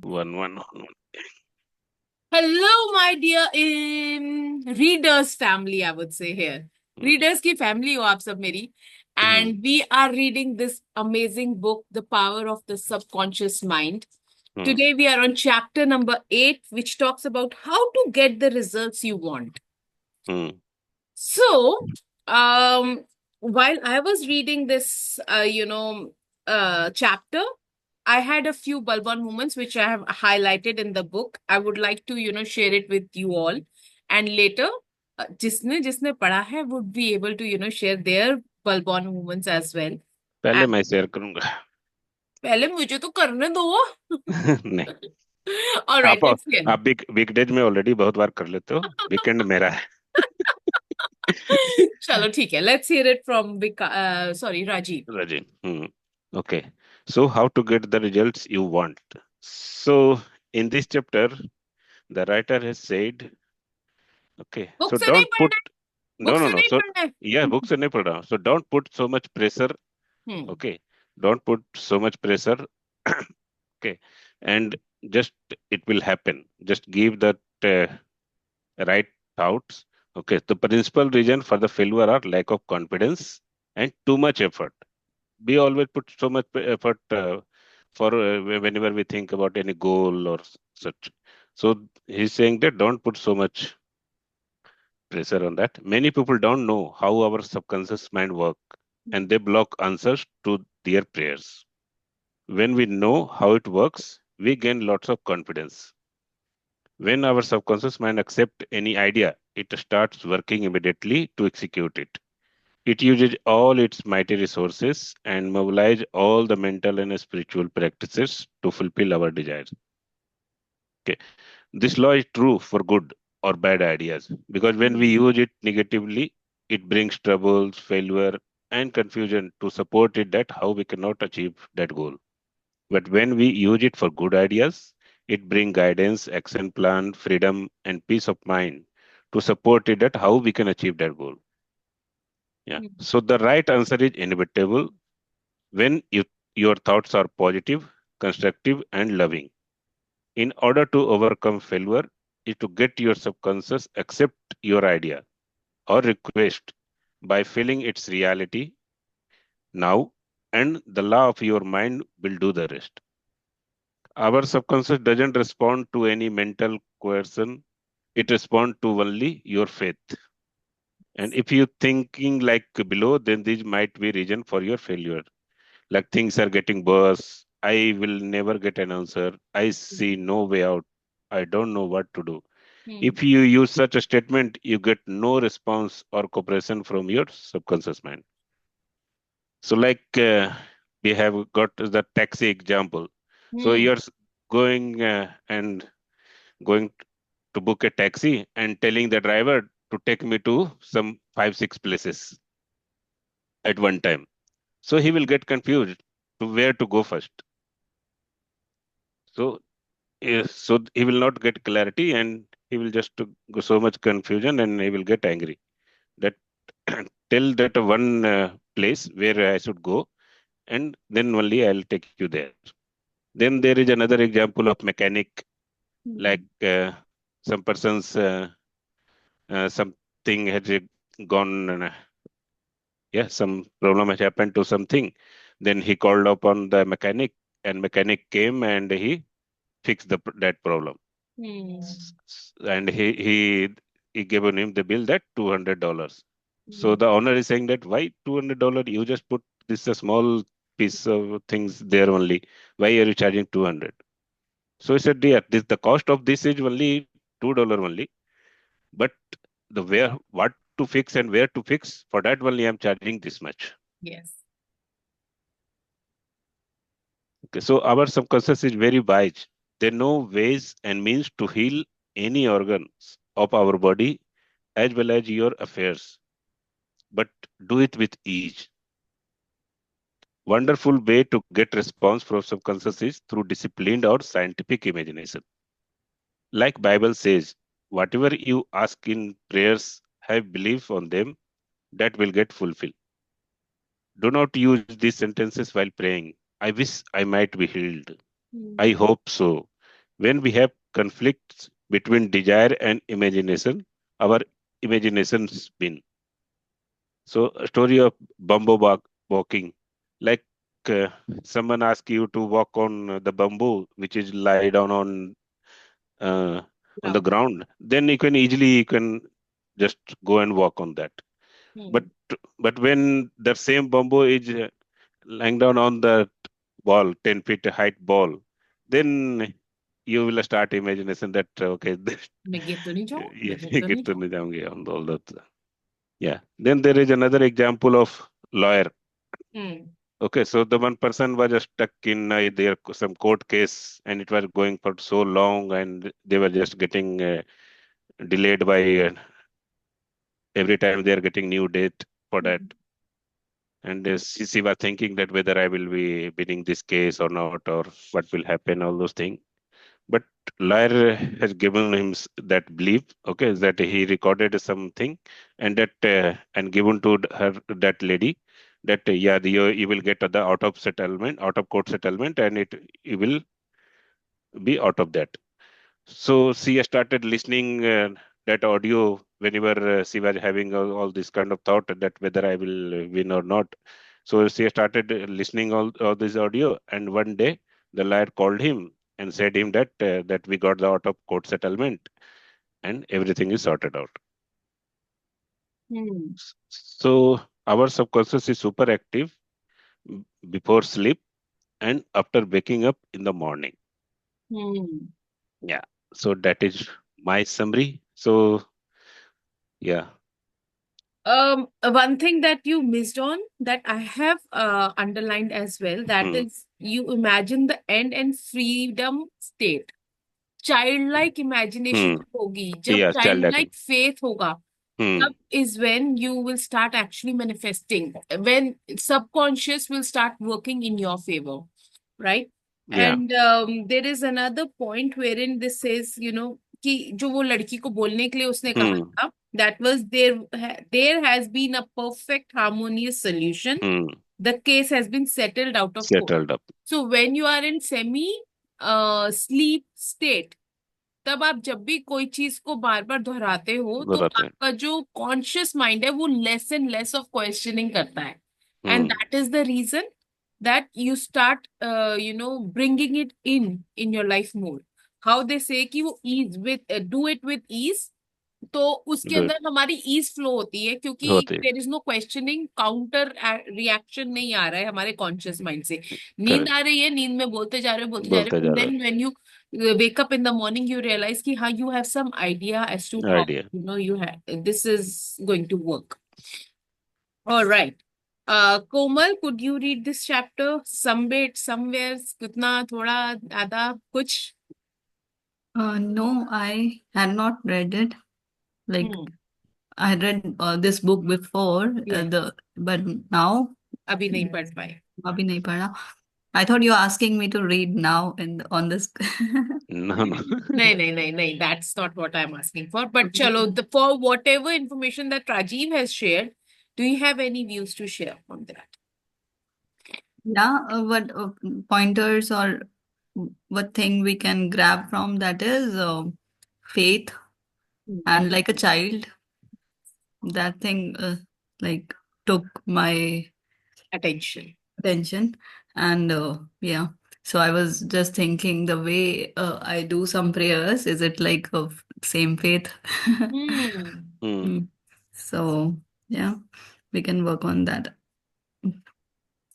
One. Hello, my dear readers family, I would say here. Readers की family हो आप सब मेरी. Hmm. And we are reading this amazing book, The Power of the Subconscious Mind. Hmm. Today we are on chapter number 8, which talks about how to get the results you want. Hmm. So, um, while I was reading this, chapter, I had a few Balban moments which I have highlighted in the book. I would like to, share it with you all. And later, जिसने जिसने पढ़ा है would be able to, share their Balban moments as well. पहले And मैं share करूंगा। पहले मुझे तो करने दो. नहीं, All right, आप let's hear. आप वीकडेज में ऑलरेडी बहुत बार कर लेते हो, वीकेंड मेरा है। चलो ठीक है. Let's hear it from Rajiv. Rajin. Okay. So how to get the results you want? So in this chapter, the writer has said, okay, book so से नहीं don't put पढ़ना है. no बुक no से no. नहीं So पढ़ना है. yeah, books से नहीं पढ़ रहा हूँ. So don't put so much pressure. Hmm. Okay, don't put so much pressure. Okay, and just it will happen. Just give that right thoughts. Okay, the principal reason for the failure are lack of confidence and too much effort. We always put so much effort for whenever we think about any goal or such. So he's saying that don't put so much pressure on that. Many people don't know how our subconscious mind work, and they block answers to their prayers. When we know how it works, we gain lots of confidence. When our subconscious mind accepts any idea, it starts working immediately to execute it. It uses all its mighty resources and mobilizes all the mental and spiritual practices to fulfill our desires. Okay. This law is true for good or bad ideas because when we use it negatively, it brings troubles, failure, and confusion to support it that how we cannot achieve that goal. But when we use it for good ideas, it brings guidance, action plan, freedom, and peace of mind to support it that how we can achieve that goal. Yeah. So the right answer is inevitable when your thoughts are positive, constructive, and loving. In order to overcome failure, is to get your subconscious accept your idea or request by feeling its reality now, and the law of your mind will do the rest. Our subconscious doesn't respond to any mental coercion. It responds to only your faith. And if you thinking like below, then this might be reason for your failure. Like things are getting worse. I will never get an answer. I see no way out. I don't know what to do. Hmm. If you use such a statement, you get no response or cooperation from your subconscious mind. So, like we have got the taxi example. So Hmm. you're going and going to book a taxi and telling the driver to take me to some 5, 6 places at one time. So he will get confused to where to go first. So so he will not get clarity and he will just to go so much confusion and he will get angry. That tell that one place where I should go and then only I'll take you there. Then there is another example of mechanic like Hmm. some persons something has gone yeah some problem has happened to something. Then he called upon the mechanic and mechanic came and he fixed that problem. Hmm. And he given him the bill that $200. So Hmm. the owner is saying that why $200? You just put this a small piece of things there only. Why are you charging 200? So he said, dear, this the cost of this is only $2 only, but the where what to fix and where to fix for that only I'm charging this much. Yes. Okay, so our subconscious is very wise. They know ways and means to heal any organs of our body as well as your affairs, but do it with ease. Wonderful way to get response from subconscious is through disciplined or scientific imagination. Like Bible says, whatever you ask in prayers, have belief on them, that will get fulfilled. Do not use these sentences while praying. I wish I might be healed. Hmm. I hope so. when we have conflicts between desire and imagination, our imaginations win. So, a story of bamboo walking, like uh, someone asks you to walk on the bamboo, which is lie down uh, on the Ground. ground, then you can just go and walk on that. But Hmm. when the same bamboo is lying down on the ball, 10 feet height ball, then you will start imagination that okay, मैं गिर तो नहीं जाऊं, मैं गिर ये तो गिर नहीं तो जाऊं. नहीं जाऊंगे on all that. Yeah. Then there is another example of lawyer. Hmm. Okay, so the one person was stuck in their some court case, and it was going for so long, and they were just getting delayed by every time they are getting new date for that. Hmm. And she was thinking that whether I will be winning this case or not, or what will happen, all those things. But lawyer has given him that belief, okay, that he recorded something, and that and given to her that lady that yeah, you will get the out of court settlement, and you will be out of that. So she started listening that audio whenever she was having all this kind of thought that whether I will win or not. So she started listening all this audio, and one day the lawyer called him and said him that we got the out of court settlement and everything is sorted out. Hmm. So our subconscious is super active before sleep and after waking up in the morning. Hmm. Yeah. So that is my summary. So yeah. One thing that you missed on that I have underlined as well, that Hmm. is you imagine the end and freedom state. Childlike imagination Hmm. जब होगी, जब Yeah. Child acting. childlike faith होगा, Hmm. that is when you will start actually manifesting, when subconscious will start working in your favor, right? Yeah. And there is another point wherein this says, कि जो वो लड़की को बोलने के लिए उसने कहा Hmm. था, that was there has been a perfect harmonious solution. Hmm. The case has been settled out of court. Settled up. So when you are in semi sleep state, तब आप जब भी कोई चीज को बार बार दोहराते हो तो बताते हैं. आपका जो कॉन्शियस माइंड है वो less and less of questioning करता है. And Hmm. That is the reason that you start bringing it in your life more. How they say कि वो ease with do it with ease, तो उसके Do it. अंदर हमारी ease flow होती है क्योंकि होती है. There is no questioning, counter reaction नहीं आ रहा है हमारे कॉन्शियस माइंड से. नींद Correct. आ रही है, नींद में बोलते जा रहे बोलते हो, जा एंड रहा then when you wake up in the morning you realize कि हाँ you have some idea as to है. how Idea. you have this is going to work. All right. Komal, could you read this chapter some bit somewhere, कितना थोड़ा आधा कुछ? No, I had not read it. Like Hmm. I read this book before, Yeah. but now अभी नहीं पढ़ पाए. अभी नहीं पढ़ा. I thought you were asking me to read now on this. No, no. नहीं, that's not what I'm asking for. But chalo, for whatever information that Rajiv has shared, do you have any views to share on that? Yeah, what pointers or what thing we can grab from that is faith, and like a child, that thing like took my Attention. attention, and yeah. So I was just thinking the way I do some prayers, is it like of same faith? Hmm. Hmm. Mm. So yeah, we can work on that.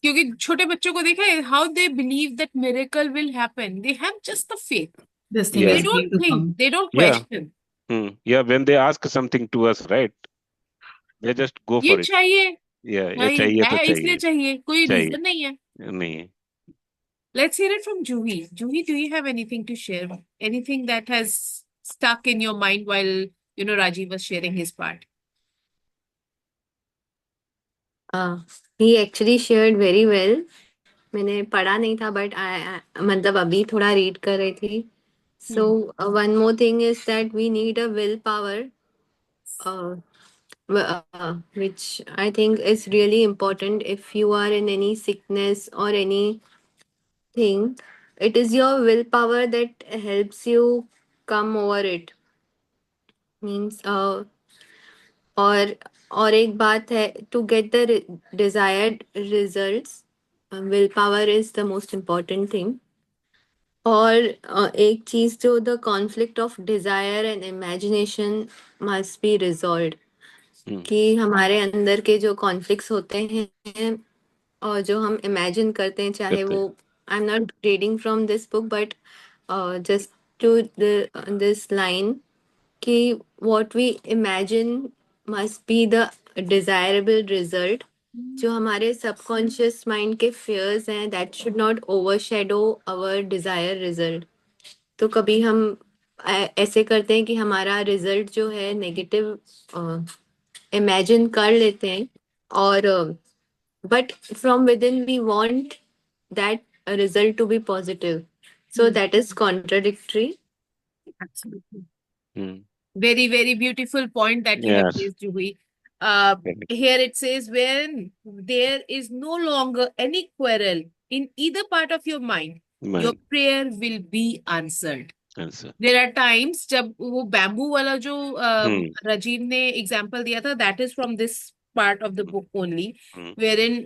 क्योंकि छोटे बच्चों को देखा है, how they believe that miracle will happen. They have just the faith. This thing Yeah. They is going don't to think. come. They don't Yeah. question. Hmm. Yeah. When they ask something to us, right? They just go ये for it. चाहिए, Yeah. ये भाई चाहिए तो है इसलिए चाहिए. चाहिए, कोई चाहिए. रीजन नहीं है. नहीं है. Let's hear it from Juhi. Juhi, do you have anything to share? Anything that has stuck in your mind while, Rajiv was sharing his part? He actually shared very well. मैंने पढ़ा नहीं था but मतलब अभी थोड़ा read कर रही थी. So one more thing is that we need a willpower, which I think is really important if you are in any sickness or anything. it is your willpower that helps you come over it. Means और एक बात है, to get the desired results, willpower is the most important thing. और एक चीज जो, the conflict of desire and imagination must be resolved. कि हमारे अंदर के जो कॉन्फ्लिक्ट्स होते हैं और जो हम इमेजिन करते हैं, चाहे करते वो, I am not reading from this book but just to this line, कि what we imagine must be the desirable result. जो हमारे सबकॉन्शियस माइंड के fears हैं, that should not overshadow our desired result. तो कभी हम ऐसे करते हैं कि हमारा रिजल्ट जो है नेगेटिव इमेजिन कर लेते हैं, और but from within we want that result to be positive. So that is contradictory. Absolutely. Hmm. Very, very beautiful point that you have Yes. raised, Juhi. Correct. Here it says, when there is no longer any quarrel in either part of your mind, your Mind. prayer will be answered. Answer. There are times जब वो bamboo वाला जो Hmm. Rajiv ने example दिया था, that is from this part of the book only, Hmm. wherein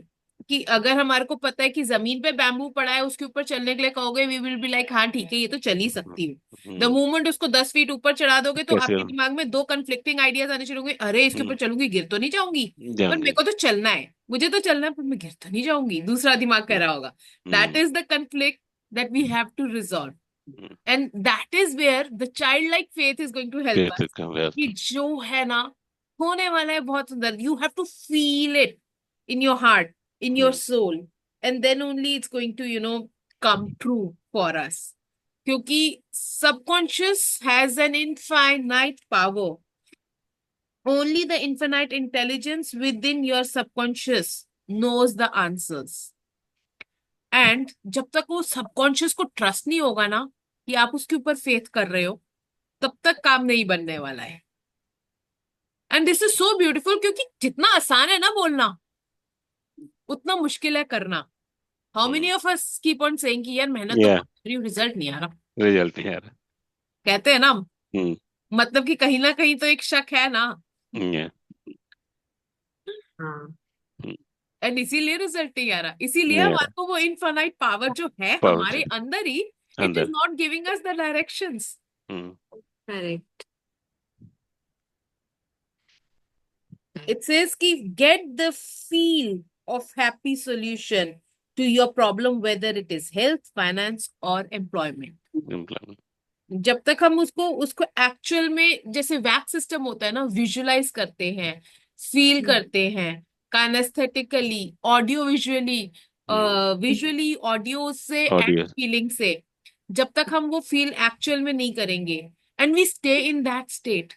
कि अगर हमारे को पता है कि जमीन पे बैम्बू पड़ा है, उसके ऊपर चलने के लिए कहोगे, वी विल बी लाइक हाँ ठीक है, ये तो चल ही सकती हूँ. द मोमेंट उसको 10 फीट ऊपर चढ़ा दोगे तो कैसे आपके हो? दिमाग में दो कन्फ्लिक्टिंग आइडियाज आने शुरू होंगे. अरे इसके ऊपर चलूंगी, गिर तो नहीं जाऊंगी, पर जाऊंगी. मेरे को तो चलना है, मुझे तो चलना है, पर मैं गिर तो नहीं जाऊंगी. दूसरा दिमाग कह रहा होगा. That is the conflict that we have to resolve. And that is where the childlike faith is going to help us. कि जो है ना, होने वाला है बहुत सुंदर. You have to feel it in your heart, in your soul, and then only it's going to, come true for us. क्योंकि subconscious has an infinite power. Only the infinite intelligence within your subconscious knows the answers. And जब तक वो subconscious को trust नहीं होगा ना कि आप उसके ऊपर फेथ कर रहे हो, तब तक काम नहीं बनने वाला है. And this is so beautiful, क्योंकि जितना आसान है ना बोलना, उतना मुश्किल है करना. How many of us keep on saying कि यार मेहनत तो बहुत कर रही हूँ, रिजल्ट नहीं आ रहा. रिजल्ट नहीं आ रहा. कहते हैं ना, मतलब कि कहीं ना कहीं तो एक शक है ना. हाँ. एंड इसीलिए रिजल्ट नहीं आ रहा. इसीलिए हमारे को वो इनफाइनाइट पावर जो है हमारे अंदर ही, it is not giving us the directions. Correct. It says कि get the feel of happy solution to your problem, whether it is health, finance or employment. जब तक हम उसको एक्चुअल में, जैसे वैक्स सिस्टम होता है ना, विजुअलाइज करते हैं, फील करते हैं, काइनेस्थेटिकली, ऑडियो विजुअली, विजुअली ऑडियो से एंड फीलिंग से, जब तक हम वो फील एक्चुअल में नहीं करेंगे, and we stay in that state,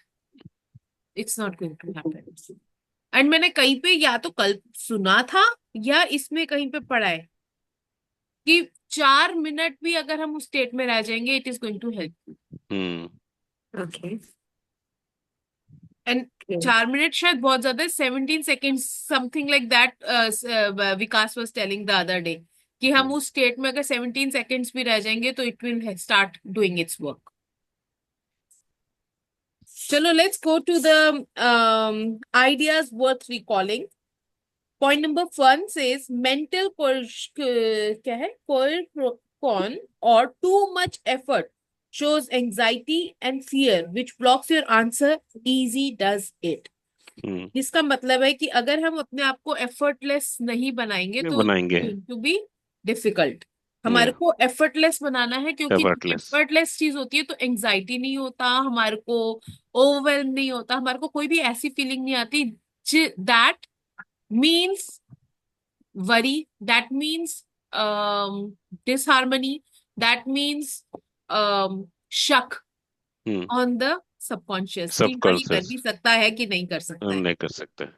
it's not going to happen. And मैंने कहीं पे या तो कल सुना था या इसमें कहीं पे पढ़ा है कि 4 मिनट भी अगर हम उस स्टेट में रह जाएंगे, it is going to help you. Okay. And 4 minute शायद बहुत ज्यादा है, 17 seconds something like that. Vikas was telling the other day कि हम उस स्टेट में अगर 17 सेकेंड्स भी रह जाएंगे तो it will start doing it's work. चलो, let's go to the ideas worth recalling. Point number 1 says mental क्या है, coercion or too much effort shows anxiety and fear which blocks your answer. Easy does it. इसका मतलब है कि अगर हम अपने आप को effortless नहीं बनाएंगे तो it's going to be difficult. हमारे को एफर्टलेस बनाना है, क्योंकि एफर्टलेस चीज होती है तो एंजाइटी नहीं होता, हमारे को ओवरवेल्म नहीं होता, हमारे को कोई भी ऐसी फीलिंग नहीं आती. That means worry, that means disharmony, that means शक ऑन द सबकॉन्शियस, कि हाँ ये कर भी सकता है कि नहीं कर सकता है. नहीं कर सकता.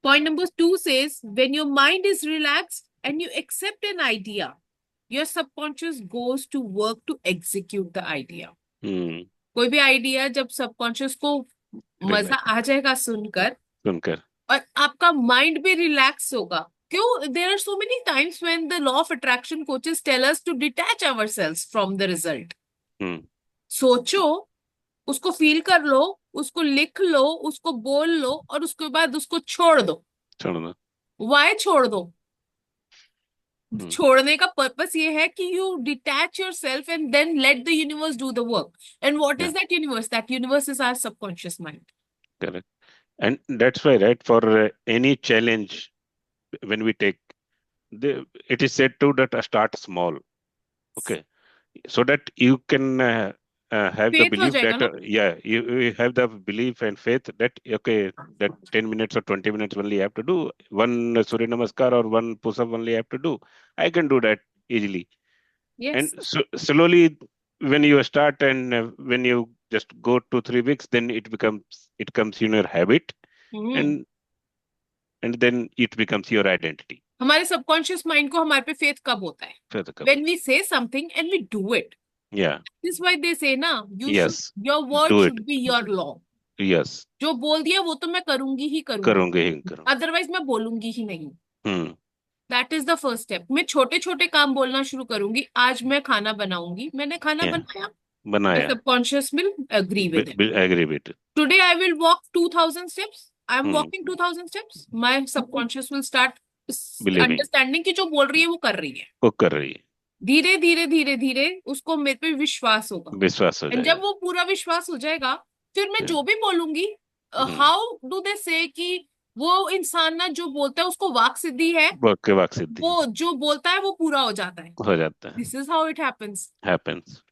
Point number 2 says when your mind is relaxed and you accept an idea, your subconscious goes to work to execute the idea. कोई भी आइडिया जब सबकॉन्शियस को मजा आ जाएगा सुनकर, और आपका माइंड भी रिलैक्स होगा, क्यों there are so many times when the law of attraction coaches tell us to detach ourselves from the result. हम्म सोचो, उसको फील कर लो, उसको लिख लो, उसको बोल लो, और उसके बाद उसको छोड़ दो. छोड़ना Why छोड़ दो? हम्म छोड़ने का पर्पस ये है कि you detach yourself and then let the universe do the work. And what is yeah that universe? That universe is our subconscious mind. correct and that's why right for any challenge when we take it is said to that start small okay so that you can have the Faith हो belief जाएगा that ना. you have the belief and faith that okay that 10 minutes or 20 minutes only I have to do one Surya Namaskar or one push up only I have to do. I can do that easily. And Yes. so slowly when you start and when you just go 2 3 weeks then it comes in your habit hmm. and then it becomes your identity. हमारे subconscious mind को हमारे पे faith कब होता है? So the When we say something and we do it. yeah This is why they say ना, you should, yes your word do it should be your law. yes जो बोल दिया वो तो मैं करूंगी ही करूंगी, करूंगे ही करूंगा अदरवाइज मैं बोलूंगी ही नहीं. Hmm that is the first step. मैं छोटे छोटे काम बोलना शुरू करूंगी. आज मैं खाना बनाऊंगी, मैंने खाना yeah बनाया, my बनाया subconscious will agree with it. agree with it. Today I will walk 2000 steps. I am hmm walking 2000 steps. My subconscious will start believing understanding कि जो बोल रही है वो कर रही है. वो कर रही है धीरे धीरे धीरे धीरे उसको मेरे पे विश्वास होगा. विश्वास हो एंड जाएगा जब वो पूरा विश्वास हो जाएगा, फिर मैं Yeah. जो भी बोलूंगी, हम्म हाउ डू दे से कि वो इंसान ना जो बोलता है उसको वाक सिद्धि है, वाक्य वाक सिद्धि वो जो बोलता है वो पूरा हो जाता है. हो जाता है this is how it happens. happens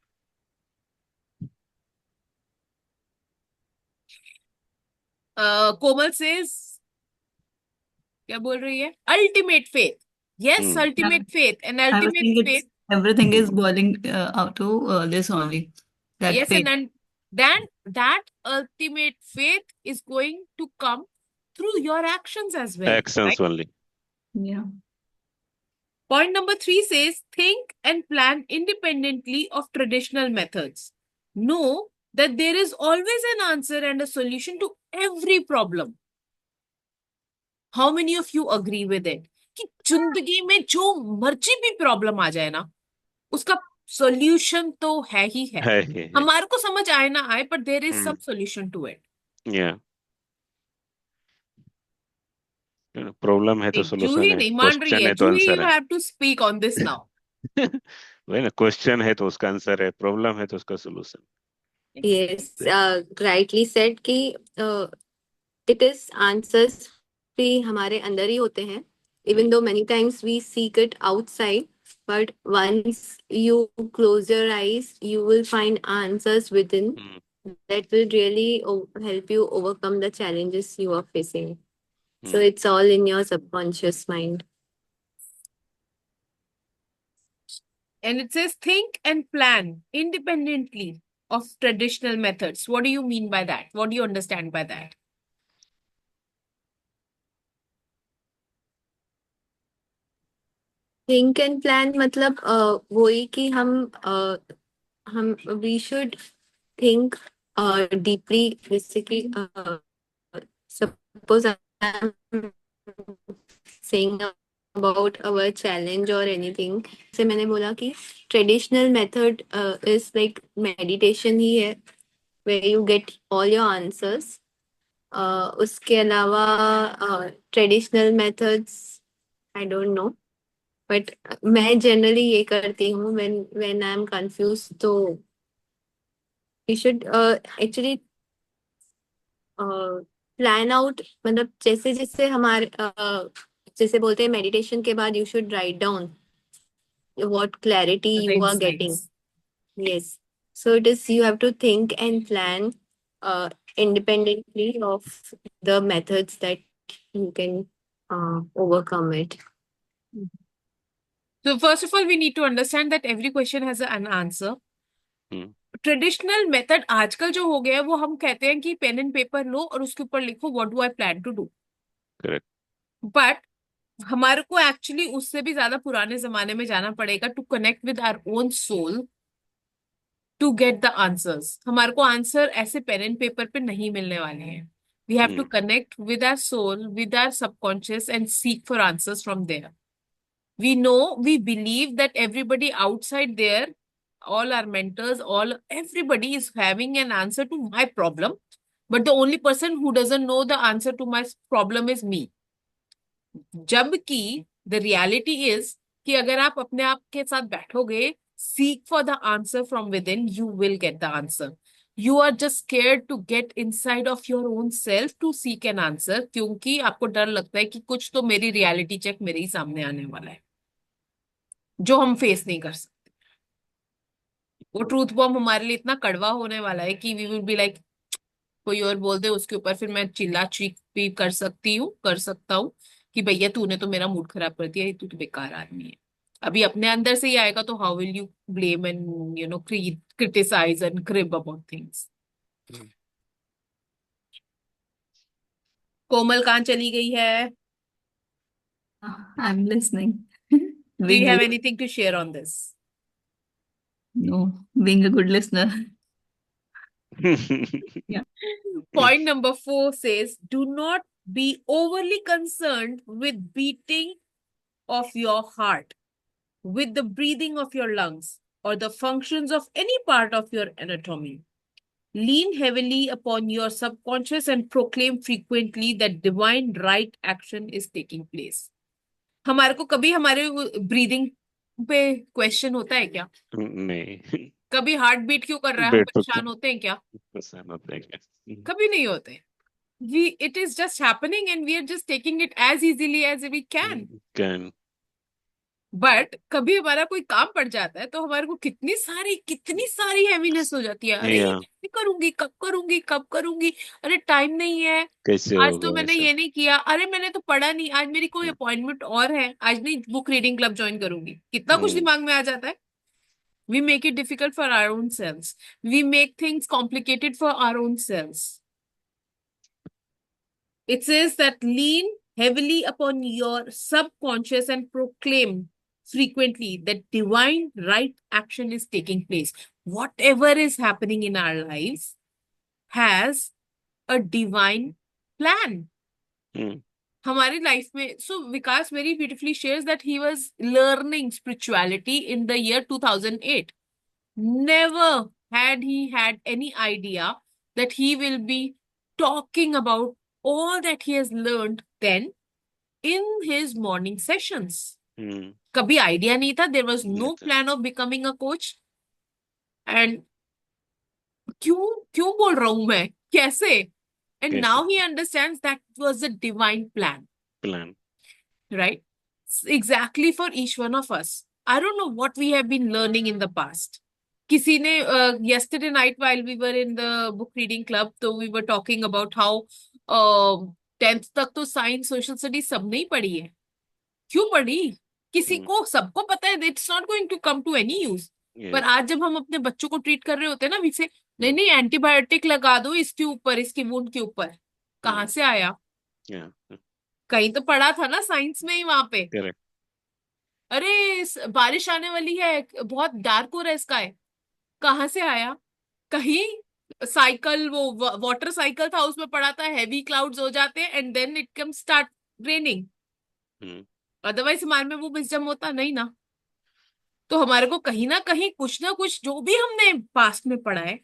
Komal says, क्या बोल रही है? Ultimate faith. Yes, hmm Yeah, ultimate faith. And I was ultimate saying faith. it's everything is boiling out to this only. That Yes, faith. and then that ultimate faith is going to come through your actions as well, actions right? only Yeah. Point number 3 says, think and plan independently of traditional methods. Know that there is always an answer and a solution to every problem. How many of you agree with it? कि जिंदगी में जो मर्जी भी problem आ जाए ना, उसका solution तो है ही है. है हमारे को समझ आए ना आए, but there is hmm some solution to it. yeah problem है तो सोल्यूशन जूही है नहीं मान रही क्वेश्चन है. है तो जूही, आंसर यू है have to speak on this now. वही ना क्वेश्चन है तो उसका आंसर है प्रॉब्लम है तो उसका सोल्यूशन Yes, rightly said कि it is answers भी हमारे अंदर ही होते हैं. Even though many times we seek it outside, but once you close your eyes, you will find answers within that will really help you overcome the challenges you are facing. So it's all in your subconscious mind. And it says think and plan independently of traditional methods. What do you mean by that? What do you understand by that? Think and plan मतलब वही कि हम we should think deeply. जैसे कि suppose I am saying about our challenge और anything. जैसे मैंने बोला कि traditional method is like meditation ही है, where you get all your answers. उसके अलावा traditional methods I don't know, but मैं जनरली ये करती हूँ व्हेन आई एम कंफ्यूज. तो you should actually plan out. मतलब जैसे जैसे हमारे जैसे बोलते हैं मेडिटेशन के बाद you should write down what clarity The you are getting. insights. Yes. So it is you have to think and plan independently of the methods that you can overcome it. So first of all, we need to understand that every question has an answer. Traditional method आजकल जो हो गया है वो हम कहते हैं कि पेन एंड पेपर लो और उसके ऊपर लिखो what do I plan to do. Correct but हमारे को एक्चुअली उससे भी ज्यादा पुराने जमाने में जाना पड़ेगा to connect with our own soul to get the answers. हमारे को आंसर ऐसे पेन एंड पेपर पे नहीं मिलने वाले हैं. We have to Hmm. connect with our soul, with our subconscious, and seek for answers from there. We know, we believe that everybody outside there, all our mentors, everybody is having an answer to my problem. But the only person who doesn't know the answer to my problem is me. जबकि the reality is कि अगर आप अपने आप के साथ बैठोगे, seek for the answer from within, you will get the answer. You are just scared to get inside of your own self to seek an answer, क्योंकि आपको डर लगता है कि कुछ तो मेरी reality check मेरे ही सामने आने वाला है जो हम फेस नहीं कर सकते. वो ट्रूथ बॉम्ब हमारे लिए इतना कड़वा होने वाला है कि वी विल बी लाइक, कोई और बोल दे उसके ऊपर फिर मैं चिल्ला चीख भी कर सकता हूँ कि भैया तूने तो मेरा मूड खराब कर दिया, तू तो बेकार आदमी है. अभी अपने अंदर से ही आएगा तो how will you blame and criticise and crib about things. Hmm. Komal कहाँ चली गई है? I'm listening. Do you Being have a, anything to share on this? no, being a good listener. Yeah. Point number 4 says, do not be overly concerned with beating of your heart, with the breathing of your lungs, or the functions of any part of your anatomy. Lean heavily upon your subconscious and proclaim frequently that divine right action is taking place. हमारे को कभी हमारे breathing पे question होता है क्या? नहीं. कभी हार्ट बीट क्यों कर रहा है, हम बेट परेशान होते हैं क्या? परेशान होते हैं क्या? कभी नहीं होते. It is just happening and we are just taking it as easily as we can. Can. But कभी हमारा कोई काम पड़ जाता है तो हमारे को कितनी सारी हैवीनेस हो जाती है. अरे ये Yeah. कैसे करूंगी, कब करूंगी, अरे टाइम नहीं है, कैसे आज तो होगा मैंने ऐसा? ये नहीं किया, अरे मैंने तो पढ़ा नहीं, आज मेरी कोई अपॉइंटमेंट और है, आज नहीं बुक रीडिंग क्लब ज्वाइन करूंगी. कितना कुछ Hmm. दिमाग में आ जाता है. We make it difficult for our own selves. We make things complicated for our own selves. It says that lean heavily upon your subconscious and proclaim frequently that divine right action is taking place. Whatever is happening in our lives has a divine plan. Hmm. हमारी life में, so Vikas very beautifully shares that he was learning spirituality in the year 2008. Never had he had any idea that he will be talking about all that he has learned then in his morning sessions. Hmm. कभी idea नहीं था. There was no नहीं था. plan of becoming a coach. And क्यों बोल रहा हूं मैं, कैसे? And कैसे? now he understands that was a divine plan, Plan. right? Exactly for each one of us. I don't know what we have been learning in the past. किसी ने yesterday night while we were in the book reading club, तो we were talking about how 10th तक तो science social study सबने ही पढ़ी है. क्यों पढ़ी? किसी को, सबको पता है it's not going to come to any use. पर Yeah. आज जब हम अपने बच्चों को ट्रीट कर रहे होते हैं ना, वी से नहीं एंटीबायोटिक लगा दो इसके ऊपर, इसकी वुंड के ऊपर. कहाँ से आया? Yeah. कहीं तो पढ़ा था ना साइंस में ही वहां पे. Correct. अरे बारिश आने वाली है, बहुत डार्क हो रहा है स्काई. कहाँ से आया? कहीं साइकिल, वो वाटर साइकिल था, उसमें पढ़ा था हैवी क्लाउड्स हो जाते हैं and then it come start raining. Hmm. Otherwise हमारे में वो विजडम होता नहीं ना. तो हमारे को कहीं ना कहीं कुछ ना कुछ जो भी हमने पास्ट में पढ़ा है,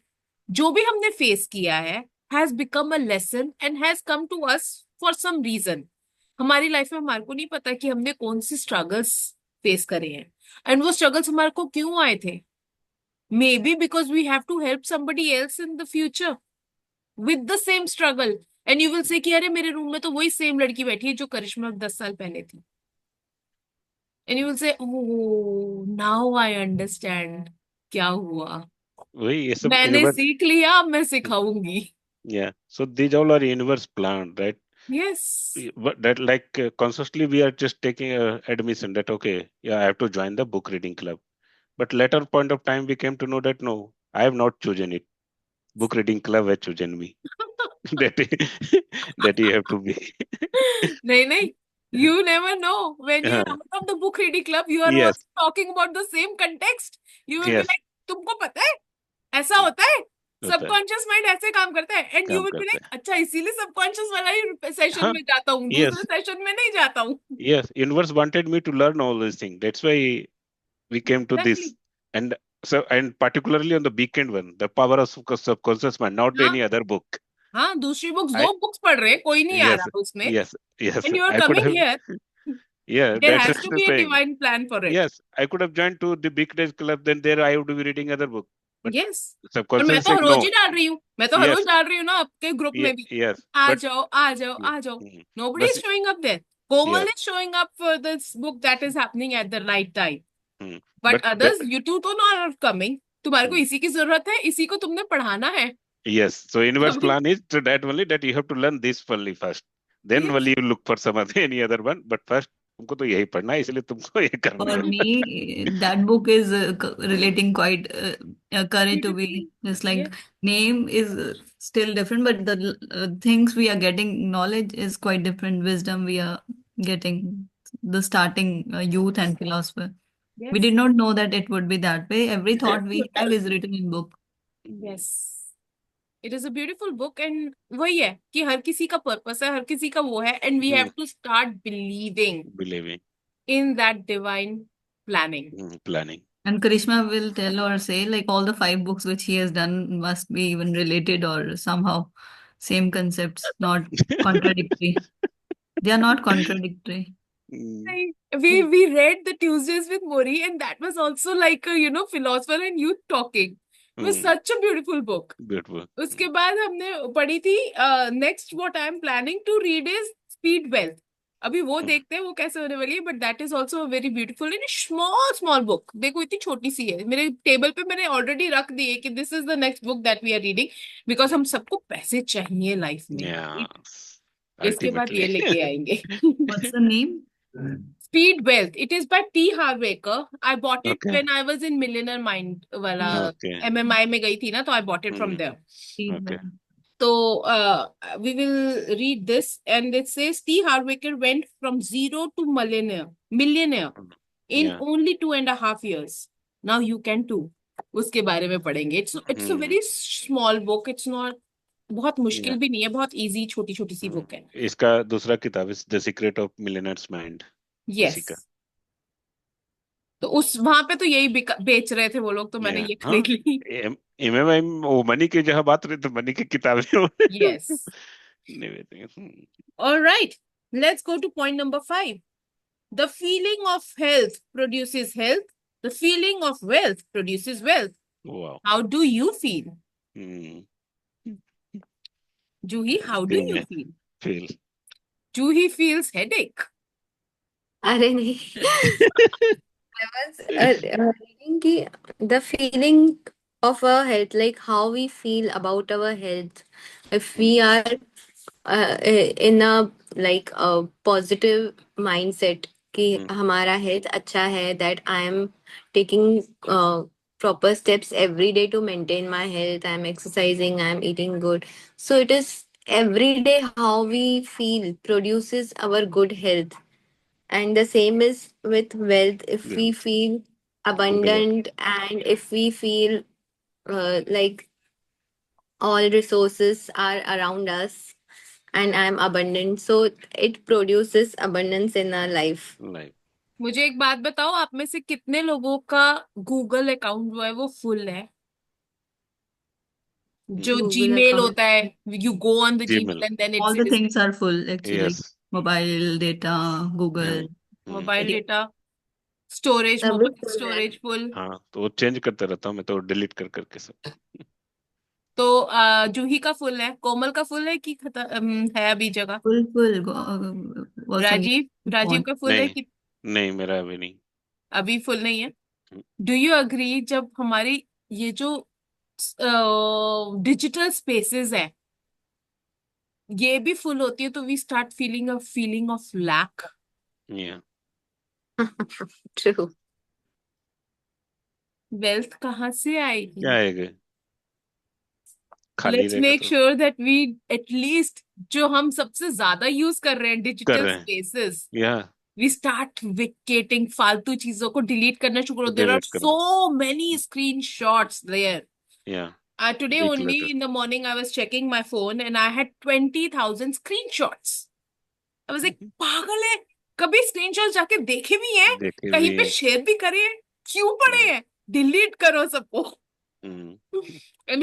जो भी हमने फेस किया है, has become a lesson and has come to us for some reason. हमारी लाइफ में हमारे को नहीं पता कि हमने कौन सी स्ट्रगल्स फेस करे हैं एंड वो स्ट्रगल्स हमारे को क्यों आए थे. Maybe because we have to help somebody else in the future with the same struggle. And you will say कि अरे मेरे रूम में तो वही सेम लड़की बैठी है जो करिश्मा 10 साल पहले थी. And you will say, oh, now I understand क्या हुआ. वही ये सब मैंने universe. सीख लिया, अब मैं सिखाऊंगी. Yeah. So these all are universe planned, right? Yes. But that like consciously we are just taking a admission that okay, yeah, I have to join the book reading club. But later point of time we came to know that no, I have not chosen it. Book reading club has chosen me. that you have to be. नहीं, you never know. When you're हाँ. out of the book reading club, you are Yes. also talking about the same context. You will be Yes. like, तुमको पता है ऐसा होता है, होता है, सबकॉन्शियस माइंड ऐसे काम करता है एंड यू काम विल बी करता लाइक अच्छा इसीलिए सबकॉन्शियस वाला ही है। सेशन हाँ, में जाता हूँ, दूसरे yes, सेशन में नहीं जाता हूँ. yes. Universe wanted me to learn all these things. That's why we came to this. Exactly. And so, and particularly on the weekend one, the power of subconscious mind, not हाँ any other book. हाँ, दूसरी books, I, दो books पढ़ रहे हैं, कोई नहीं आ yes, रहा उसमें, yes, yes. And you are I could coming have, here. yeah, There that's has what to I'm be a saying. divine plan for it. Yes, I could have joined to the Big Days Club, then there I would be reading other book. But Yes. और मैं subconscious तो said हर रोज no. ही डाल रही हूँ, मैं तो हर रोज Yes, डाल रही हूँ ना आपके ग्रुप में भी, yes. आ But जाओ आ जाओ mm, आ जाओ. mm, Nobody बस is showing up there. Komal yeah. is showing up for this book that is happening at the right time. Mm. But But others, you two तो not coming. तुम्हारे को mm, इसी की जरूरत है, इसी को तुमने पढ़ाना है. yes. So universe अभी plan is to that only that you have to learn this only first. Then yes. only you look for some other any other one. But first तुमको तो यही पढ़ना है, इसलिए तुमको ये करना For है. me, that book is relating quite Courage to Be. Beautifully. Just like Yes. name is still different, but the things we are getting, knowledge is quite different. Wisdom we are getting, the starting youth and philosopher. We Yes. did not know that it would be that way. Every thought we have is written in book. Yes. It is a beautiful book and वही है कि हर किसी का purpose है, हर किसी का वो है, and we have to start believing Believing, in that divine planning. planning. And Karishma will tell or say like all the 5 books which he has done must be even related or somehow same concepts, not contradictory. They are not contradictory. Mm, We read the Tuesdays with Mori and that was also like a philosopher and youth talking. It was such a beautiful book. Beautiful. उसके बाद हमने पढ़ी थी next what I am planning to read is speed wealth. अभी वो देखते हैं वो कैसे होने वाली है, but that is also very beautiful in small small book. देखो इतनी छोटी सी है, मेरे टेबल पे मैंने ऑलरेडी रख दी है कि this is the next book that we are reading, because हम सबको पैसे चाहिए लाइफ में. Yes, इसके बाद ये ultimately. लेके आएंगे. What's the name? Speed Wealth. It is by T. Harv Eker. I bought it Okay. when I was in Millionaire Mind वाला Okay. MMI में गई थी ना, तो I bought it from Hmm. there. Okay. So we will read this, and it says T. Harv Eker went from zero to millionaire in Yeah. only 2.5 years. Now you can too. उसके बारे में पढ़ेंगे. It's a very small book. It's not बहुत मुश्किल Yeah. भी नहीं है, बहुत easy छोटी छोटी सी बुक है. इसका दूसरा किताब is The Secret of Millionaire's Mind. Yes. इसी का. तो उस वहां पे तो यही बेच रहे थे वो लोग, तो मैंने Yeah. ये खरीद ली. MMI वो मनी की जहाँ बात रही तो मनी की किताबें. Yes. नहीं. All right. Let's go to point number 5. The feeling of health produces health. The feeling of wealth produces wealth. Wow. How do you feel? Hmm. Juhi, how do you feel? Feel. Juhi feels headache. अरे नहीं. I was reading कि the feeling of our health, like how we feel about our health, if we are in a like a positive mindset कि हमारा health अच्छा है, that I am taking proper steps every day to maintain my health, I am exercising, I am eating good. So it is every day how we feel produces our good health. And the same is with wealth. If we feel abundant and if we feel like all resources are around us and I'm abundant, so it produces abundance in our life. Life. मुझे एक बात बताओ, आप में से कितने लोगों का गूगल अकाउंट जो है वो फुल है? जो Google जीमेल account. होता है, you go on the Gmail. Gmail and then it All the says things are full actually. Yes. Mobile data, Google. Mobile data storage, सब मोबाइल full है. Storage full. हाँ, तो वो change करता रहता हूँ मैं तो, डिलीट कर करके सब. तो जूही का फुल है, कोमल का फुल है कि है अभी जगह? Full. Also need Rajiv phone. का फुल है नहीं, कि नहीं मेरा अभी नहीं. अभी फुल नहीं है? डू यू अग्री, जब हमारी ये जो डिजिटल स्पेसेस है ये भी फुल होती है, तो we start feeling a feeling of lack. Yeah. True. Wealth कहाँ से क्या आएगी? आएगा? खाली लेट्स रहेगा मेक तो श्योर दैट वी एटलीस्ट जो हम सबसे ज्यादा यूज कर रहे हैं कर डिजिटल रहे हैं. Spaces, Yeah. we start vacating फालतू चीजों को डिलीट करना शुरू करो. There are डिलीट करो. so many screenshots there. Yeah. Today only declutter. in the morning I was checking my phone and I had 20,000 screenshots. I was like, पागल है, कभी स्क्रीनशॉट जाके देखे भी हैं, देखे कहीं भी पे हैं। शेयर भी करे हैं, क्यों पड़े हैं, डिलीट करो सबको. And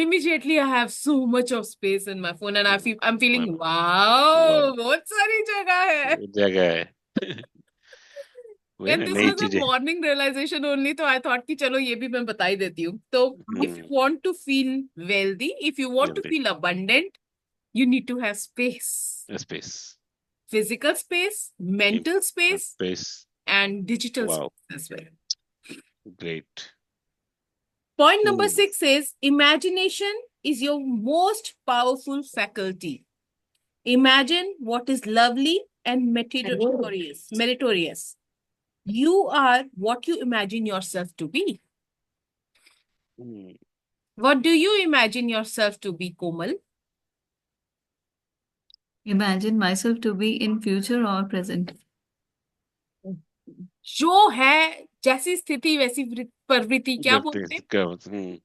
immediately I have so much of space in my phone and I'm feeling, wow, बहुत सारी जगह है. जगह है. वही And ना, this नई was a चीजें. morning realization only, तो I thought कि चलो ये भी मैं बता ही देती हूँ. तो if you want to feel wealthy, if you want to Wealthy. feel abundant, you need to have space. Space. Physical space, mental space, Space. and digital Wow. space as well. Great. Point number 6 is imagination is your most powerful faculty. Imagine what is lovely and meritorious. You are what you imagine yourself to be. What do you imagine yourself to be, Komal? Imagine myself to be in future or present. जो है, जैसी स्थिति वैसी प्रवृत्ति, क्या बोलते हैं? क्या बोलते हैं?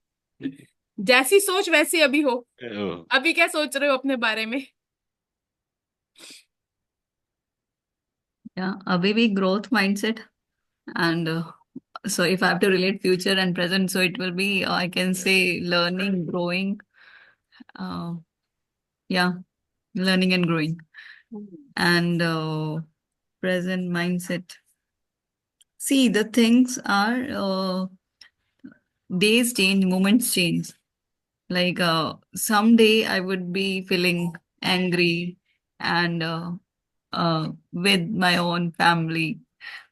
जैसी सोच वैसी अभी हो. ओह, अभी क्या सोच रहे हो अपने बारे में? Yeah, अभी भी growth mindset. And so if I have to relate future and present, so it will be, I can say, learning, growing. Yeah, learning and growing. And present mindset. See, the things are days change, moments change. Like someday I would be feeling angry and with my own family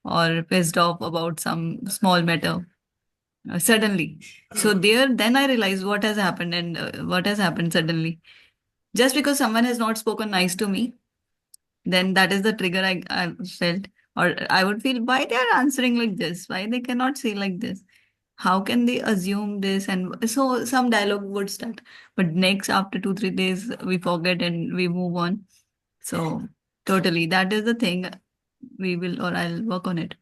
or pissed off about some small matter suddenly. So then I realized what has happened and what has happened suddenly. Just because someone has not spoken nice to me, then that is the trigger I felt. Or I would feel why they are answering like this, why they cannot say like this. How can they assume this? And so some dialogue would start. But next, after 2, 3 days, we forget and we move on. So totally, that is the thing we will, or I'll work on it.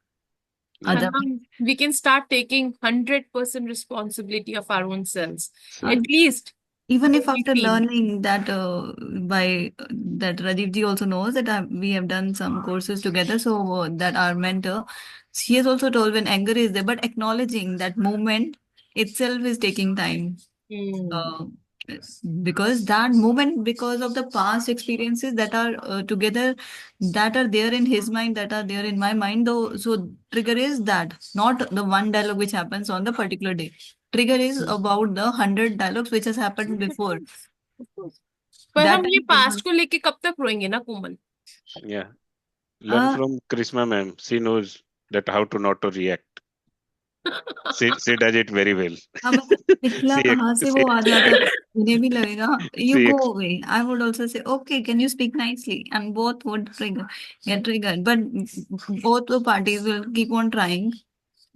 Other, We can start taking 100% responsibility of our own selves. At least even if how we after feel. learning that by that Rajiv ji also knows that we have done some courses together. So that our mentor, she has also told when anger is there, but acknowledging that moment itself is taking time. Because that moment, because of the past experiences that are together, that are there in his mind, that are there in my mind, though. So trigger is that, not the one dialogue which happens on the particular day. Trigger is about the 100 dialogues which has happened before. पर That हम ये time past को लेके कब तक रोएंगे ना कोमल? Yeah. Learn from Krishna ma'am. She knows that how to not to react. She does it very well. पिछला कहाँ से वो आ जाता है, उन्हें भी लगेगा you go away. I would also say, okay, can you speak nicely? And both would get triggered. But both the parties will keep on trying,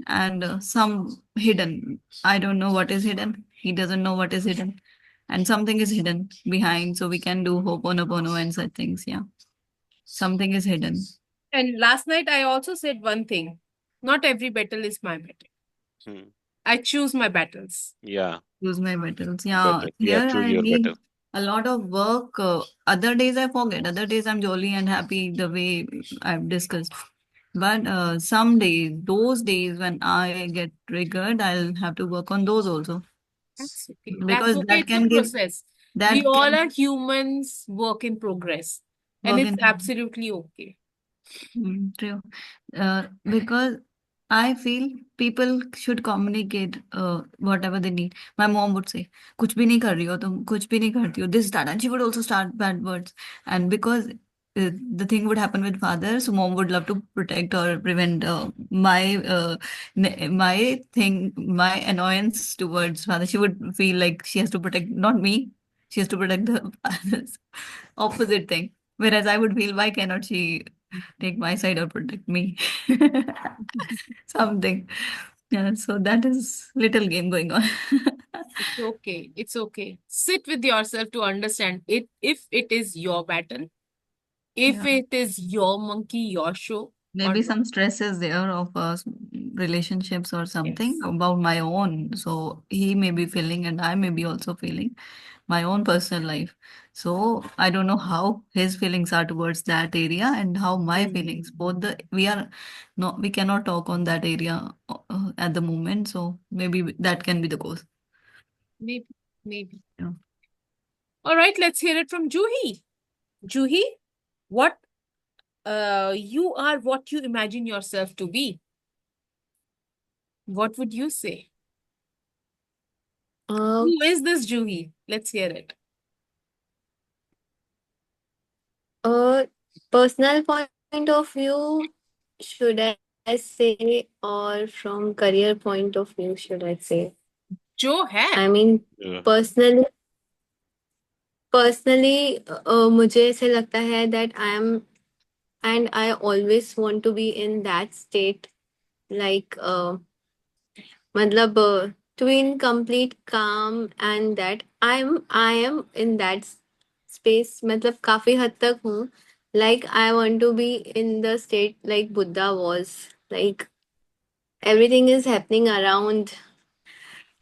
and some hidden. I don't know what is hidden. He doesn't know what is hidden, and something is hidden behind. So we can do Ho'oponopono and such things. Yeah, something is hidden. And last night I also said one thing. Not every battle is my battle. I choose my battles. Yeah. Choose my battles. Yeah, Yeah, here choose I your need battle. a lot of work. Other days I forget. Other days I'm jolly and happy the way I've discussed. But some days, those days when I get triggered, I'll have to work on those also. That's okay. Because That's okay. that It's can a give process. that We all can are humans, work in progress. And work it's in absolutely okay. true. Because I feel people should communicate whatever they need. My mom would say, "कुछ भी नहीं कर रही हो तुम, कुछ भी नहीं करती हो." This, that, and she would also start bad words. And because the thing would happen with father, so mom would love to protect or prevent my thing, my annoyance towards father. She would feel like she has to protect not me, she has to protect the father's opposite thing. Whereas I would feel, why cannot she take my side or protect me? Something. Yeah, so that is little game going on. It's okay. It's okay. Sit with yourself to understand it if it is your battle, if Yeah. it is your monkey, your show. Maybe some stress is there of relationships or something, Yes. about my own. So he may be feeling, and I may be also feeling my own personal life. So I don't know how his feelings are towards that area and how my feelings. Both we cannot talk on that area at the moment. So maybe that can be the cause. Maybe, maybe. Yeah. All right, let's hear it from Juhi. Juhi, what you are what you imagine yourself to be. What would you say? Uh, Who is this Juhi? Let's hear it. Personal point of view, should I say, or from career point of view, should I say? जो है. I mean, Yeah. personally, मुझे ऐसे लगता है that and I always want to be in that state, like, मतलब, to be in complete calm and that I am in that space, मतलब काफी हद तक हूँ. Like, I want to be in the state like Buddha was. Like, everything is happening around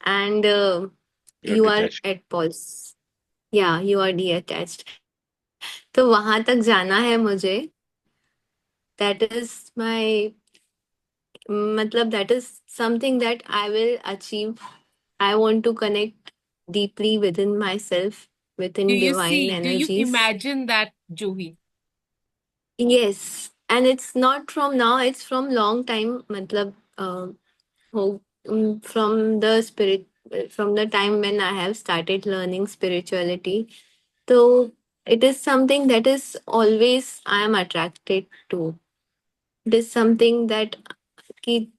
and You're you are detached. at pause. Yeah, you are detached. तो वहां तक जाना है मुझे. That is my, मतलब, that is something that I will achieve. I want to connect deeply within myself, Do within you divine see? Do you energies. imagine that Juhi? Yes, and it's not from now, it's from long time, matlab, ho- from the spirit, from the time when I have started learning spirituality. So it is something that is always I am attracted to. It is something that कि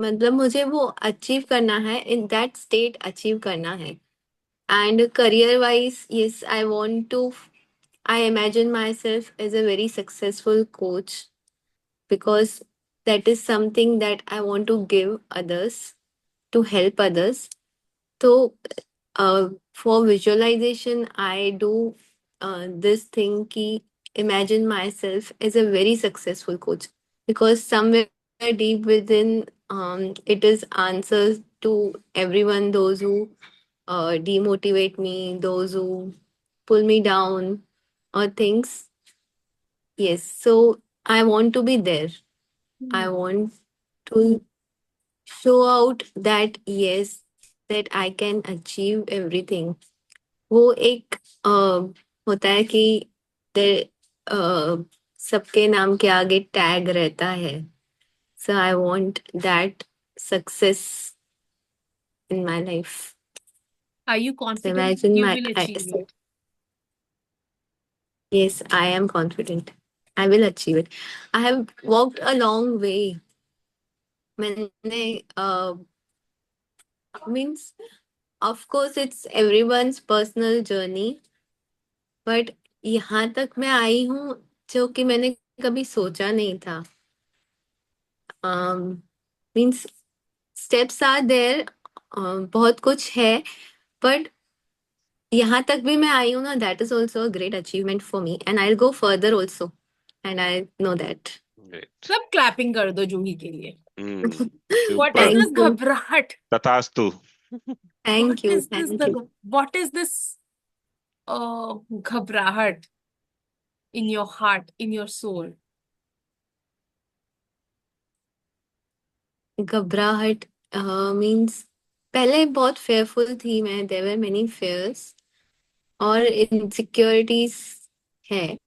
मतलब मुझे वो achieve करना है, in that state achieve करना है. And career wise, yes, I imagine myself as a very successful coach, because that is something that I want to give others, to help others. So, for visualization, I do this thing ki imagine myself as a very successful coach, because somewhere deep within, it is answers to everyone, those who demotivate me, those who pull me down or things. Yes, so I want to be there. I want to show out that yes, that I can achieve everything. वो एक होता है कि दे- अ, सबके नाम के आगे tag रहता है. So I want that success in my life. Are you So confident imagine you my will achieve so it? yes, I am confident. I will achieve it. I have walked a long way. मैंने means, of course it's everyone's personal journey, but यहाँ तक मैं आई हूँ जो कि मैंने कभी सोचा नहीं था. मीन्स स्टेप्स आर देयर, बहुत कुछ है, बट यहाँ तक भी मैं आई हूँ ना, that is also a great achievement for me and I will go further also, and I know that. Great. सब क्लैपिंग कर दो जूही के लिए. What is Super. this thank you. घबराहट? Tatastu. Thank you. What is this घबराहट in your heart, in your soul? घबराहट means पहले बहुत फेयरफुल थी मैं. देयर वर मेनी fears और इनसिक्योरिटीज है.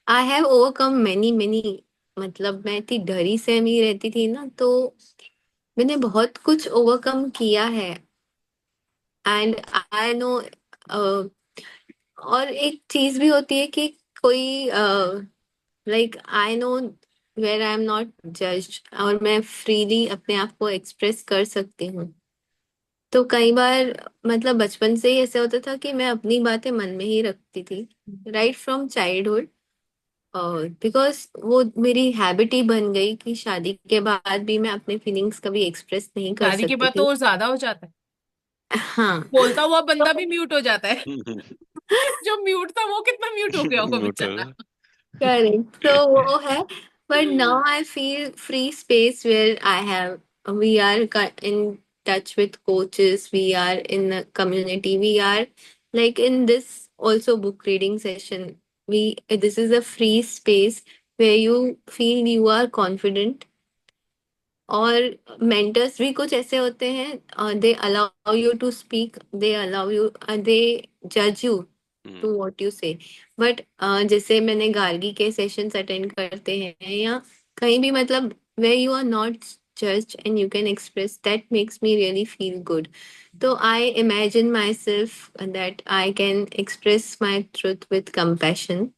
I have overcome many many. मतलब मैं इतनी डरी सहमी रहती थी ना, तो मैंने बहुत कुछ ओवरकम किया है. एंड आई नो, और एक चीज भी होती है कि कोई, like, I know where I am not judged और मैं फ्रीली अपने आप को एक्सप्रेस कर सकती हूँ. तो कई बार, मतलब बचपन से ही ऐसे होता था कि मैं अपनी बातें मन में ही रखती थी, राइट फ्रॉम चाइल्डहुड. बिकॉज वो मेरी हैबिट ही बन गई कि शादी के बाद भी मैं अपने फीलिंग्स कभी एक्सप्रेस नहीं कर शादी के सकती बाद तो थी. और ज्यादा हो जाता है. हाँ. बोलता हुआ बंदा भी म्यूट हो जाता है. जो म्यूट था वो कितना म्यूट हो गया होगा बेचारा. करेक्ट. तो वो है. But now I feel free space where I have we are in touch with coaches, we are in a community, we are like in this also book reading session. This is a free space where you feel you are confident. और mentors भी कुछ ऐसे होते हैं, they allow you to speak, they allow you, they judge you to Hmm. what you say. But जैसे मैंने गार्गी के sessions attend करते हैं या कहीं भी मतलब where you are not judged and you can express, that makes me really feel good. So I imagine myself that I can express my truth with compassion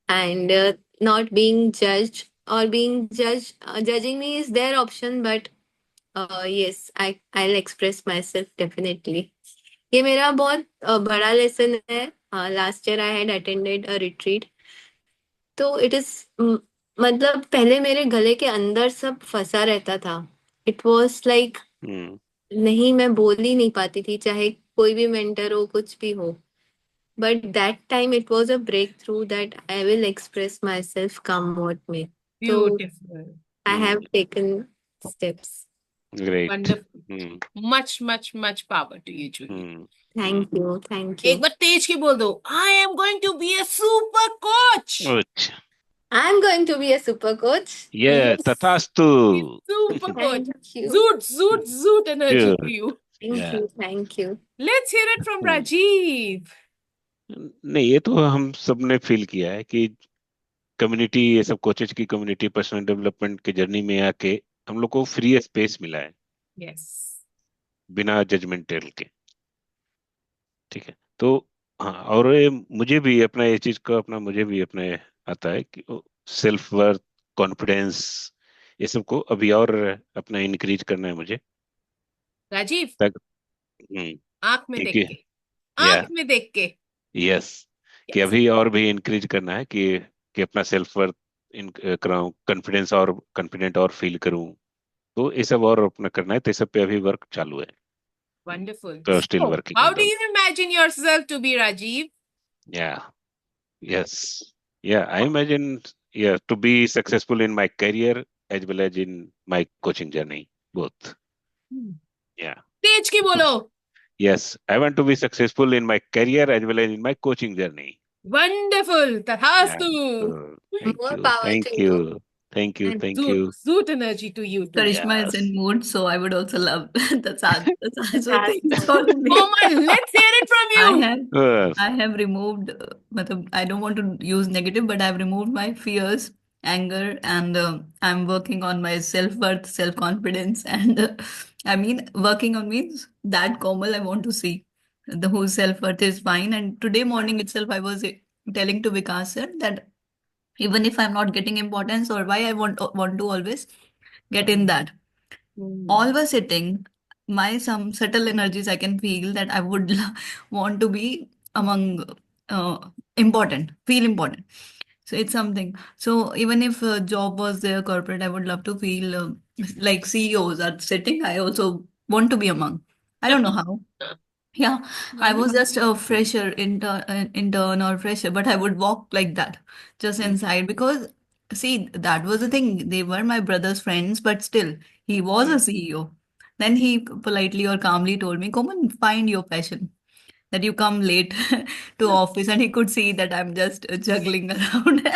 and not being judged or being judged. Judging me is their option, but yes, I'll express myself definitely. ये मेरा बहुत बड़ा lesson है. Last year I had attended a retreat. तो it is मतलब पहले मेरे गले के अंदर सब फंसा रहता था. It was like Hmm. नहीं, मैं बोल ही नहीं पाती थी, चाहे कोई भी मेंटर हो, कुछ भी हो. But that time it was a breakthrough that I will express myself, come what may. So Beautiful. I Hmm. have taken steps. Great. Wonderful. Hmm. Much, much, much power to you, Julie. Hmm. Thank you, thank एक you. बार तेज के बोल दो, I am going to be a super coach. Good. I'm going to be a super coach. Yeah, Yes. tathastu. Super coach. Thank you. Zoot, zoot, zoot energy Good. to you. Thank Yeah. you, thank you. Let's hear it from Hmm. Rajiv. नहीं, ये तो हम सबने feel किया है कि community, ये सब कोचेज की कम्युनिटी पर्सनल डेवलपमेंट की जर्नी में आके हम लोग को फ्री स्पेस मिला है Yes. बिना जजमेंटल के. ठीक है. तो हाँ, और मुझे भी अपना ये चीज का अपना मुझे भी अपने आता है कि सेल्फ वर्थ, कॉन्फिडेंस, ये सबको अभी और अपना इंक्रीज करना है मुझे. राजीव, तक आंख में देख क्योंकि के, या आंख में देख के. यस, कि Yes. अभी और भी इंक्रीज करना है कि अपना सेल्फ वर्थ इन कराऊं, कॉन्फिडेंस और कॉन्फिडेंट और फील करूं. तो ये सब और अपना करना है, तो ये सब पे अभी वर्क चालू है. Wonderful. तो still So, working how on do you imagine yourself to be, Rajiv? या yes, yeah, I imagine, yeah, to be successful in my career as well as in my coaching journey, both. Yeah. तेज की बोलो. Yes, I want to be successful in my career as well as in my coaching journey. Wonderful. Yeah. Tathastu. Thank More you, power thank to you. you, thank you, And thank Zoot, you. zoot energy to you too. Karishma is Yes. in mood, so I would also love the Sajo thing. Task. for me. Komal, let's hear it from I you. have Yes. I have removed, matlab, I don't want to use negative, but I've removed my fears, anger, and I'm working on my self-worth, self-confidence, and I mean, working on means that Komal I want to see, the whose self-worth is fine. And today morning itself, I was telling to Vikas sir that even if I'm not getting importance or why I want to always get in that. All were sitting, my some subtle energies I can feel that I would want to be among important, feel important. So it's something. So even if job was there, corporate, I would love to feel like CEOs are sitting. I also want to be among. I don't know how. Yeah, I was just a fresher, intern or fresher, but I would walk like that, just inside because see, that was the thing. They were my brother's friends, but still, he was a CEO. Then he politely or calmly told me, "Come and find your passion." That you come late to office, and he could see that I'm just juggling around,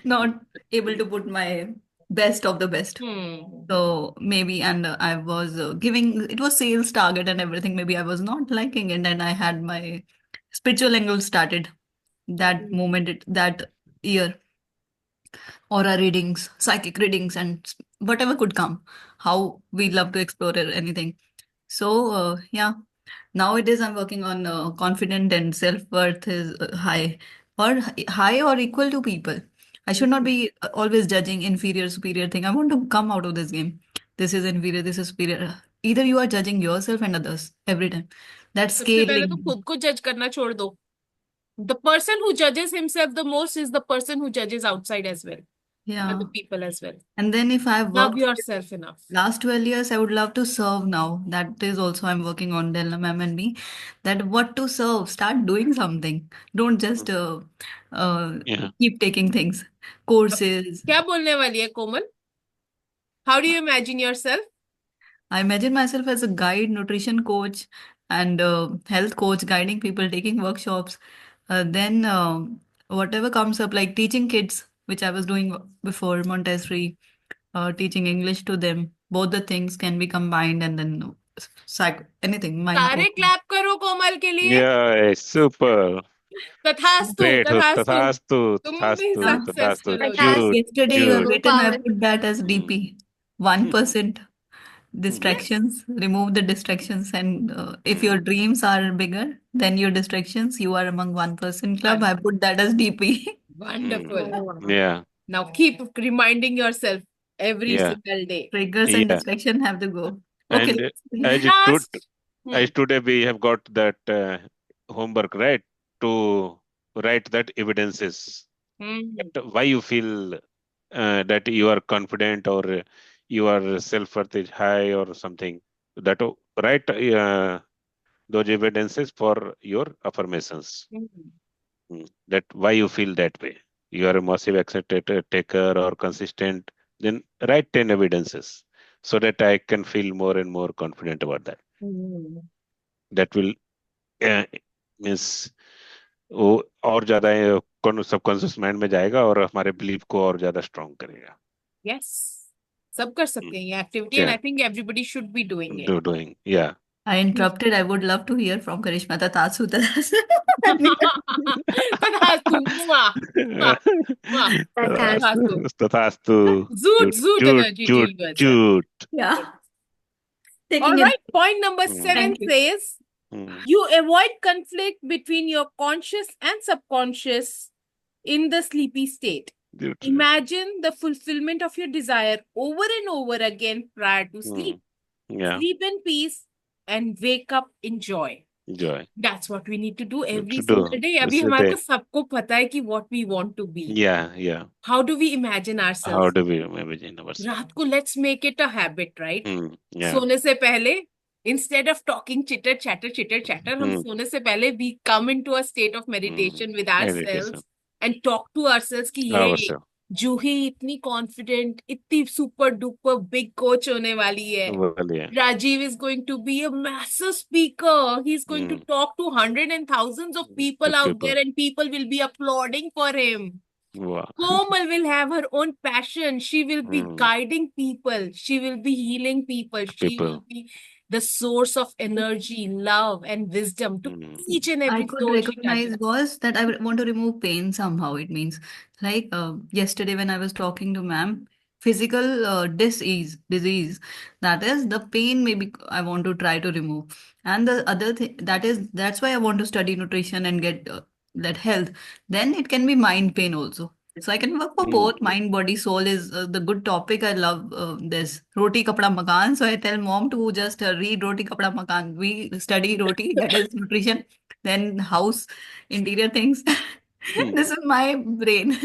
not able to put my best of the best. So maybe, and I was giving, it was sales target and everything. Maybe I was not liking it, and I had my spiritual angle started that moment, that year. Aura readings, psychic readings, and whatever could come. How we love to explore anything. So yeah, nowadays I'm working on confident and self-worth is high or high or equal to people. I should not be always judging inferior, superior thing. I want to come out of this game. This is inferior, this is superior. Either you are judging yourself and others every time. That सबसे पहले तो scaling. खुद को जज करना छोड़ दो. The person who judges himself the most is the person who judges outside as well, Yeah. other people as well. And then if I've Love worked yourself enough. last 12 years, I would love to serve now. That is also I'm working on Delna ma'am and me. That what to serve, start doing something. Don't just Yeah. keep taking things, courses. क्या बोलने वाली है कोमल? How do you imagine yourself? I imagine myself as a guide, nutrition coach, and health coach, guiding people, taking workshops. Then whatever comes up, like teaching kids, which I was doing before Montessori, teaching English to them. Both the things can be combined, and then anything, mind सारे coaching. Clap करो कोमल के लिए. Yeah, super. तथास्तु, Great. तथास्तु. Tathastu, तुम भी tathastu, Yeah. Successful हो Tathastu. जाओ. Jude, Yesterday you have Jude. written, I Superpower. put that as DP. 1% Yes. distractions, remove the distractions, and if your dreams are bigger than your distractions, you are among 1% club. I put that as DP. Wonderful. Oh, wow. Yeah, Now keep reminding yourself every yeah, single day. Triggers and yeah. distraction have to go. Okay, And let's see. as it Last. today, as today we have got that homework, right? To write that evidences. That why you feel that you are confident or your self-worth is high or something. That write those evidences for your affirmations. That why you feel that way. You are a massive acceptor, taker, or consistent. Then write 10 evidences so that I can feel more and more confident about that. That will means वो और ज्यादा subconscious mind में जाएगा और हमारे belief को और ज्यादा स्ट्रॉन्ग करेगा. Yes. सब कर सकते हैं ये activity and Yeah. I think everybody should be doing it. Doing, yeah. I interrupted. I would love to hear from Karishma Tathasu. तथास्तु. Tathastu. Tathastu. Zoot, zoot Jute, energy jute, Gilbert. Yeah. All Taking it. right, point number 7 Thank you. says you avoid conflict between your conscious and subconscious in the sleepy state. Imagine the fulfillment of your desire over and over again prior to sleep. Yeah, Sleep in peace and wake up in joy. joy. That's what we need to do every To do. single day. अभी Every हमारे day. को सबको पता है कि what we want to be. Yeah, yeah. How do we imagine How ourselves? do we imagine ourselves? रात को let's make it a habit, right? Yeah. सोने से पहले instead of talking chitter chatter, हम सोने से पहले we come into a state of meditation with ourselves Meditation. and talk to ourselves कि ये Ourselves. जूही इतनी कॉन्फिडेंट, इतनी सुपर डुपर बिग कोच होने वाली है. Well, yeah. Rajiv is going to be a massive speaker. He's going to talk to hundreds and thousands of people out there, and people will be applauding for him. Wow. Komal will have her own passion. She will be guiding people. She will be healing people. She will be the source of energy, love, and wisdom to each and every I could soul she recognize touches. was that I want to remove pain somehow. It means like yesterday when I was talking to ma'am, physical disease, that is the pain maybe I want to try to remove. And the other thing that's why I want to study nutrition and get that health. Then it can be mind pain also. So I can work for both. Mind, body, soul is the good topic. I love this Roti Kapda Makan. So I tell mom to just read Roti Kapda Makan. We study roti, that is nutrition. Then house, interior things. This is my brain.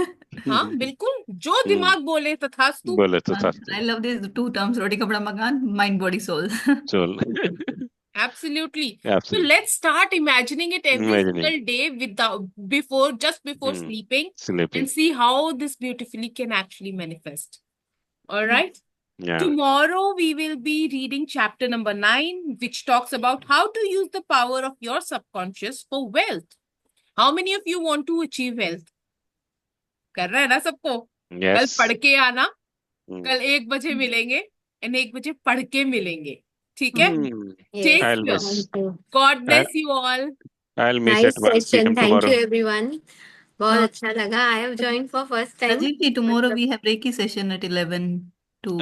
हाँ बिल्कुल, जो दिमाग बोले तथास्तु. बोले तथास्तु. I love these two terms, Roti Kapda Makan, mind, body, soul. Soul. Absolutely. So Absolutely. let's start imagining it every Imagining. single day just before sleeping, Sleeping. and see how this beautifully can actually manifest. All right. Yeah. Tomorrow we will be reading chapter number 9, which talks about how to use the power of your subconscious for wealth. How many of you want to achieve wealth? कर रहा है ना सबको? कल Yes. पढ़ के आना. कल 1 बजे मिलेंगे and 1 बजे पढ़ के मिलेंगे. ठीक है? Take I'll care. miss. Thank you. God bless you all. I'll miss Nice at 1 session. p.m. Thank tomorrow. you, everyone. बहुत अच्छा लगा. I have joined for first time. Rajiv ji, tomorrow we have Reiki session at 11 to.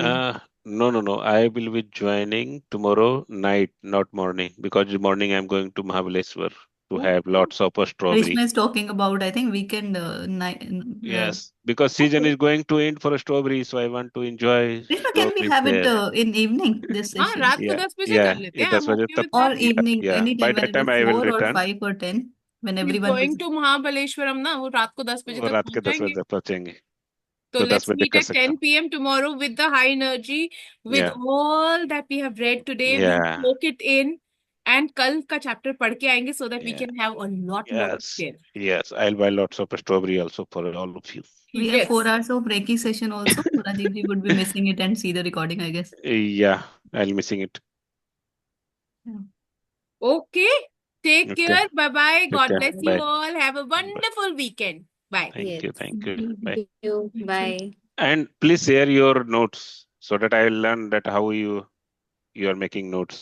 No. I will be joining tomorrow night, not morning, because morning I'm going to Mahabaleshwar to have lots of strawberry. Krishna is talking about, I think, weekend night. Yes, because season is going to end for strawberry, so I want to enjoy Krishna, can we strawberries have it there. in evening, this हाँ session? रात को Yeah, 10 बजे yeah, कर लेते हैं. 10 I'm बजे okay तब. with that. Or evening, Yeah, anytime, by when that it time is I will 4 or return. 5 or 10, when He's everyone going is. to Mahabaleshwaram ना, वो रात को 10 बजे और तक रात के 10 पहुंचाएंगे. बजे पहुंचेंगे So तो 10 let's बजे meet कर at सकता 10 हूँ. p.m. tomorrow with the high energy, with Yeah, all that we have read today. We'll yeah, soak it in and कल का chapter पढ़ के आएंगे so that we Yeah. can have a lot more to Yes. share. Yes. I'll buy lots of strawberry also for all of you. We have Yes. 4 hours of Reiki session also. So Rajiv ji would be missing it and see the recording, I guess. Yeah, I'll missing it. Okay. Take Okay. care. Bye-bye. God Okay. bless you Bye. all. Have a wonderful weekend. Bye. Thank you. Yes. Thank you. Mhm. Bye. Thank you. Thank you. Bye. And please share your notes so that I will learn that how you are making notes.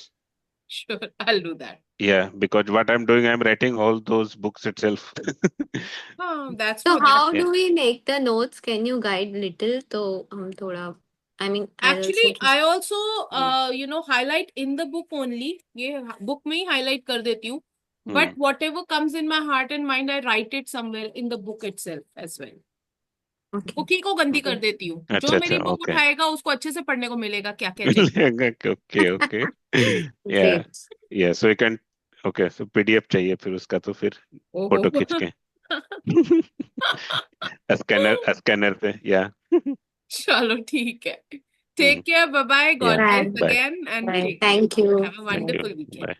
Sure, I'll do that. Yeah, because what I'm doing, I'm writing all those books itself. Oh, that's So what that. how Yeah. do we make the notes? Can you guide little? So thoda, I mean, I'll also Actually, just I also you know highlight in the book only. ये book में ही highlight कर देती हूँ. But whatever comes in my heart and mind, I write it somewhere in the book itself as well. okay. Book ही को गंदी Okay. कर देती हूँ. जो अच्छा मेरी अच्छा बुक okay. उठाएगा उसको अच्छे से पढ़ने को मिलेगा क्या क्या चाहिए. Okay okay. Yeah. Great. Yeah, so you can okay, so PDF चाहिए फिर उसका तो फिर फोटो खींच के स्कैनर पे या चलो ठीक है. Take care. Bye bye. God Yeah. bless Bye. Bye. again and Bye. take care. Thank you. Have a Thank you. wonderful weekend. Bye.